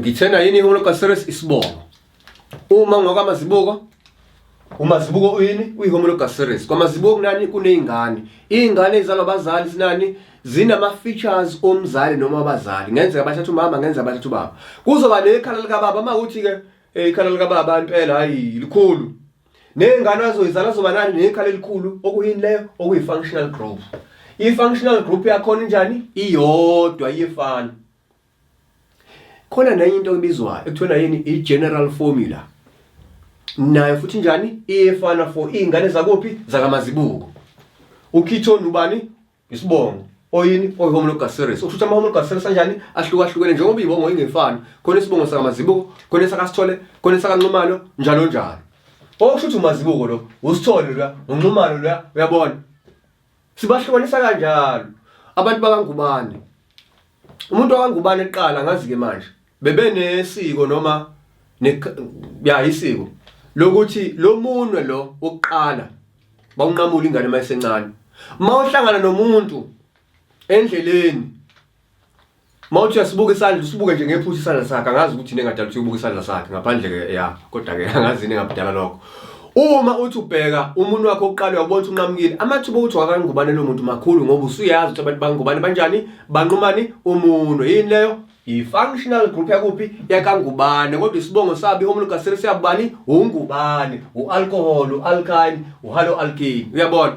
ngithena yini ihomologus series isibongo. Uma ngokwamazibuko umazibuko uyini uyihomologus series. Kwamazibuko kunani kunezingane. Izingane ezalwa abazali sinani zinama features omzali noma abazali. Ngenzeka bathatha umama ngenzeka bathatha ubaba. Kuzoba nekhala lika baba makuthi ke ikhala lika baba impela hayi likhulu. Nezingane azoyizala zoba nani nekhala elikhulu okuyini leyo okuyi functional group. I-functional group yakhona njani iyodwa iyefana. Khona nenye into ebizwa ekuthiwa yini i-general formula. Nayo futhi njani iyefana for izingane zakophi zakamazibuko. Ukhithoni ubani isibongo oyini oyihomologus series. Ukusho ama-homologus series kanjani ahlukahlukene njengoba ibongo ingefani. Khona isibongo sakamazibuko, khona esakaSithole, khona esakaNxumalo njalo njalo. Okusho ukuthi umazibuko lo uSithole lo uNxumalo lo uyabona. Sibahlukanisa kanjalo abantu bakaNgubane. Umuntu wakaNgubane eqala ngazi ke manje bebenesiko noma isiko lokuthi lo munwe lo oqala bawunqamula ingane mayisencane. Mawuhlangana nomuntu endleleni mawuthi asibuke isandla usibuke nje ngephutha isandla sakhe angazi ukuthi nengadala ukuthi ubuke isandla sakhe ngaphandle ke kodwa ke angazi nengabudala lokho. Uma uthi ubheka umuntu wakho oqala uyabona ukuthi unqamukile amathuba ukuthi wakaNgubane lo muntu makhulu ngoba usuyazi ukuthi abantu bakaNgubane banjani banqumani umuntu yini leyo i-functional group yakuphi yakaNgubane kodwa isibongo sabi homologus series yabani uNgubane u-alcohol u-alkyne u-haloalkane uyabona.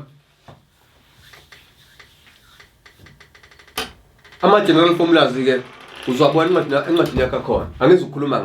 Ama general formulas ke uzwabona encwadini yakho khona angizukhuluma